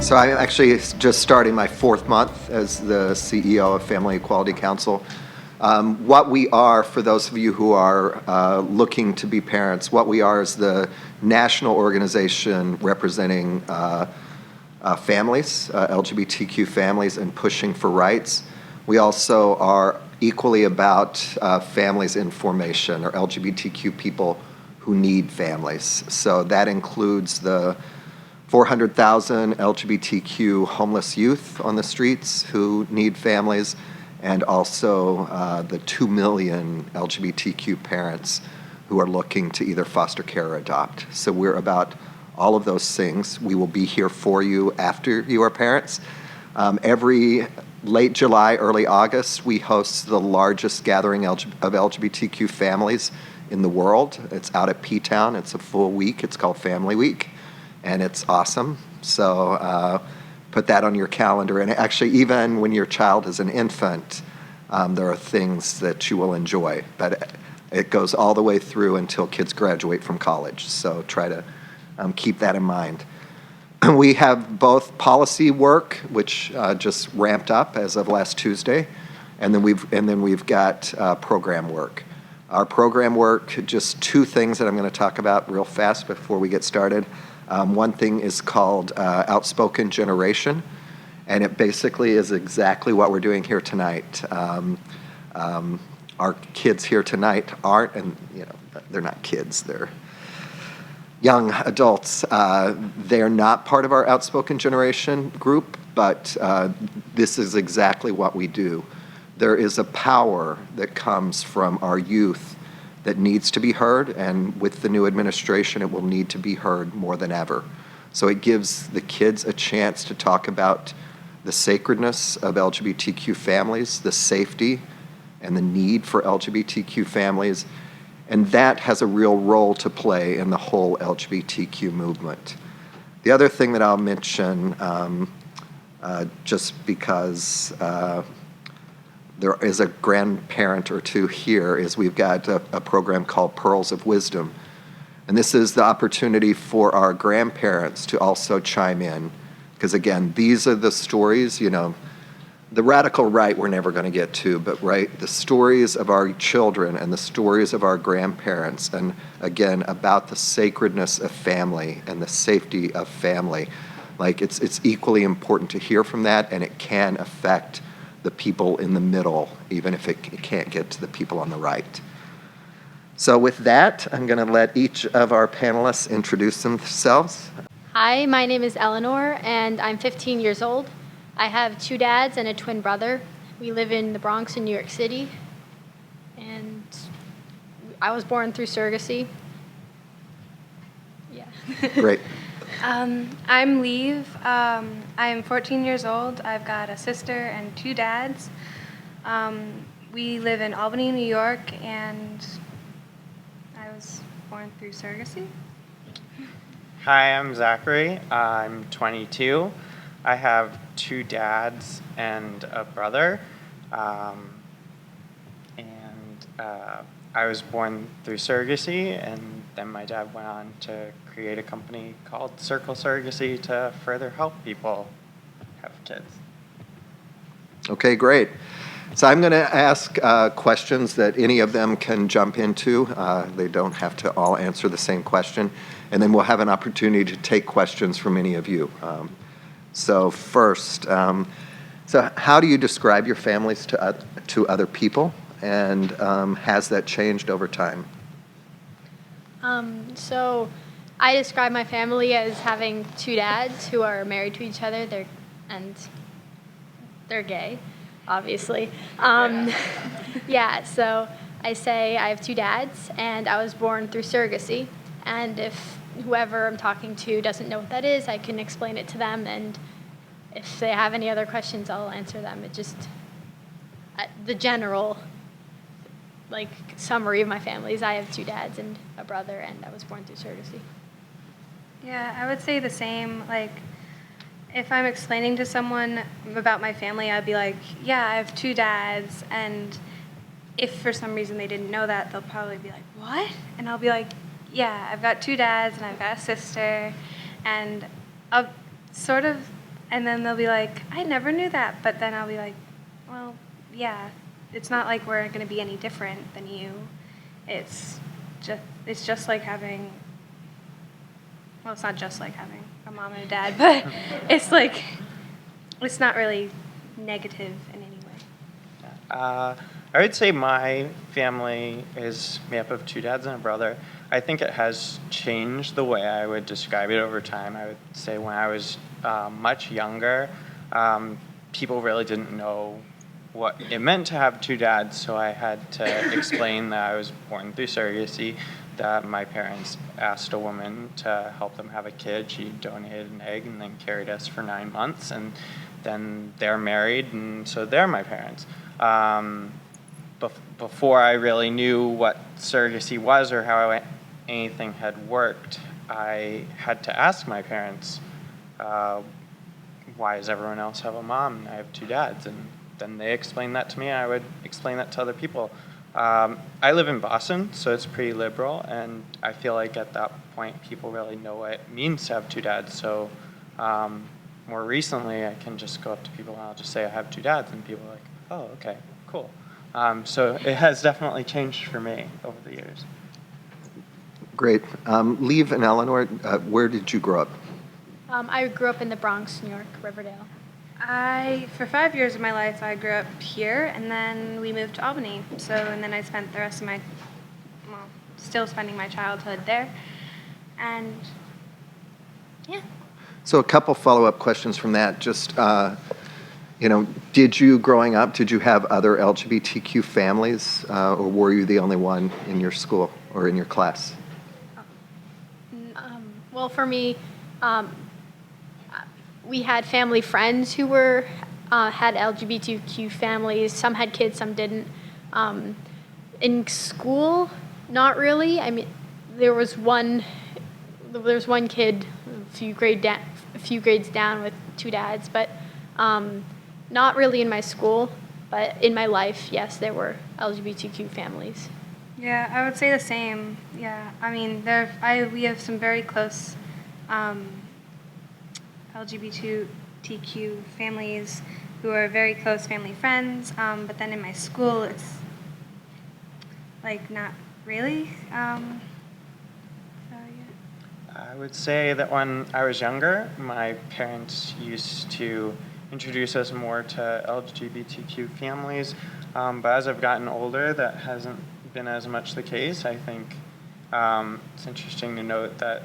So I'm actually just starting my 4th month as the CEO of Family Equality Council. What we are, for those of you who are looking to be parents, what we are is the national organization representing families, LGBTQ families, and pushing for rights. We also are equally about families in formation, or LGBTQ people who need families. So that includes the 400,000 LGBTQ homeless youth on the streets who need families, and also the 2 million LGBTQ parents who are looking to either foster care or adopt. So we're about all of those things. We will be here for you after you are parents. Every late July, early August, we host the largest gathering of LGBTQ families in the world. It's out at P-Town. It's a full week. It's called Family Week, and it's awesome. So put that on your calendar. And actually, even when your child is an infant, there are things that you will enjoy. But it goes all the way through until kids graduate from college. So try to keep that in mind. We have both policy work, which just ramped up as of last Tuesday, and then we've got program work. Our program work, just 2 things that I'm going to talk about real fast before we get started. One thing is called Outspoken Generation, and it basically is exactly what we're doing here tonight. Our kids here tonight aren't, and they're not kids, they're young adults. They're not part of our Outspoken Generation group, but this is exactly what we do. There is a power that comes from our youth that needs to be heard, and with the new administration, it will need to be heard more than ever. So it gives the kids a chance to talk about the sacredness of LGBTQ families, the safety and the need for LGBTQ families, and that has a real role to play in the whole LGBTQ movement. The other thing that I'll mention, just because there is a grandparent or two here, is we've got a program called Pearls of Wisdom. And this is the opportunity for our grandparents to also chime in. Because again, these are the stories, the radical right we're never going to get to, but the stories of our children and the stories of our grandparents, and again, about the sacredness of family and the safety of family. It's equally important to hear from that, and it can affect the people in the middle, even if it can't get to the people on the right. So with that, I'm going to let each of our panelists introduce themselves. Hi, my name is Eleanor, and I'm 15 years old. I have 2 dads and a twin brother. We live in the Bronx in New York City, and I was born through surrogacy. Yeah. Great. I'm Leave. I'm 14 years old. I've got a sister and 2 dads. We live in Albany, New York, and I was born through surrogacy. Hi, I'm Zachary. I'm 22. I have 2 dads and a brother. I was born through surrogacy, and then my dad went on to create a company called Circle Surrogacy to further help people have kids. Okay, great. So I'm going to ask questions that any of them can jump into. They don't have to all answer the same question. And then we'll have an opportunity to take questions from any of you. So first, so how do you describe your families to other people? And has that changed over time? So I describe my family as having 2 dads who are married to each other. They're gay, obviously. Yeah, so I say I have 2 dads, and I was born through surrogacy. And if whoever I'm talking to doesn't know what that is, I can explain it to them, and if they have any other questions, I'll answer them. It just, the general summary of my family is I have 2 dads and a brother, and I was born through surrogacy. Yeah, I would say the same. If I'm explaining to someone about my family, I'd be like, yeah, I have 2 dads, and if for some reason they didn't know that, they'll probably be like, what? And I'll be like, yeah, I've got 2 dads, and I've got a sister, and I'll sort of And then they'll be like, I never knew that. But then I'll be like, well, yeah, it's not like we're going to be any different than you. It's just like having, well, it's not just like having a mom and a dad, but it's like, it's not really negative in any way. I would say my family is made up of 2 dads and a brother. I think it has changed the way I would describe it over time. I would say when I was much younger, people really didn't know what it meant to have 2 dads, so I had to explain that I was born through surrogacy, that my parents asked a woman to help them have a kid. She donated an egg and then carried us for 9 months, and then they're married, and so they're my parents. Before I really knew what surrogacy was or how anything had worked, I had to ask my parents, why does everyone else have a mom and I have 2 dads? And then they explained that to me, and I would explain that to other people. I live in Boston, so it's pretty liberal, and I feel like at that point people really know what it means to have 2 dads. So more recently, I can just go up to people and I'll just say I have 2 dads, and people are like, oh, okay, cool. So it has definitely changed for me over the years. Great. Liv and Eleanor, where did you grow up? I grew up in the Bronx, New York, Riverdale. For 5 years of my life, I grew up here, and then we moved to Albany. And then I spent the rest of still spending my childhood there. And, yeah. So a couple follow-up questions from that. Just, did you, growing up, did you have other LGBTQ families, or were you the only one in your school or in your class? Well, for me, we had family friends who had LGBTQ families. Some had kids, some didn't. In school, not really. I mean, there was one kid a few grades down with 2 dads, but not really in my school. But in my life, yes, there were LGBTQ families. Yeah, I would say the same. Yeah, I mean, we have some very close LGBTQ families who are very close family friends, but then in my school, it's like not really. So yeah. I would say that when I was younger, my parents used to introduce us more to LGBTQ families, but as I've gotten older, that hasn't been as much the case. I think it's interesting to note that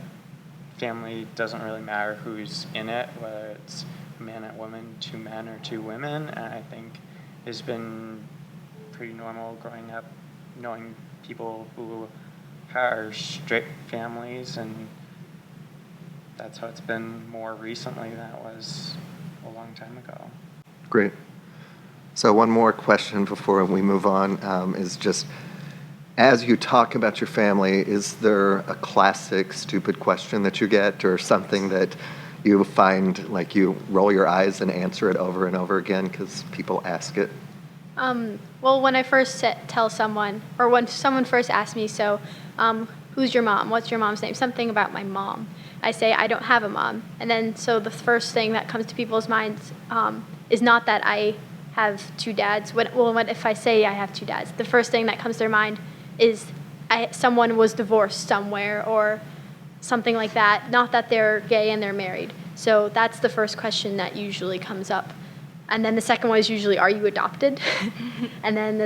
family doesn't really matter who's in it, whether it's a man and woman, 2 men or 2 women, and I think it's been pretty normal growing up knowing people who are straight families, and that's how it's been more recently than it was a long time ago. Great. So one more question before we move on is just, as you talk about your family, is there a classic stupid question that you get, or something that you find like you roll your eyes and answer it over and over again because people ask it? Well, when I first tell someone, or when someone first asks me, so who's your mom? What's your mom's name? Something about my mom. I say, I don't have a mom. And then so the first thing that comes to people's minds is not that I have 2 dads. What if I say I have 2 dads? The first thing that comes to their mind is someone was divorced somewhere or something like that. Not that they're gay and they're married. So that's the first question that usually comes up. And then the second one is usually, are you adopted? And then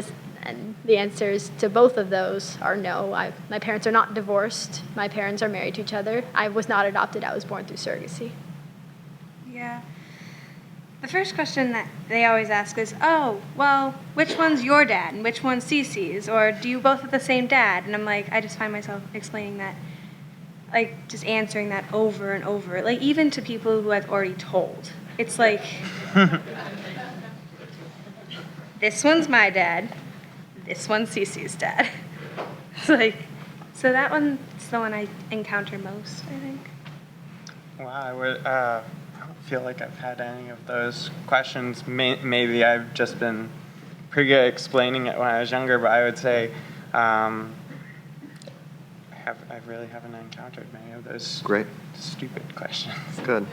the answers to both of those are no. My parents are not divorced. My parents are married to each other. I was not adopted. I was born through surrogacy. Yeah. The first question that they always ask is, oh, well, which one's your dad and which one's Cece's? Or do you both have the same dad? And I'm like, I just find myself explaining that, like, just answering that over and over. Like, even to people who I've already told. It's like, this one's my dad, this one's Cece's dad. It's like, so that one's the one I encounter most, I think. Wow, I don't feel like I've had any of those questions. Maybe I've just been pretty good at explaining it when I was younger, but I would say I really haven't encountered many of those Great. stupid questions. Good.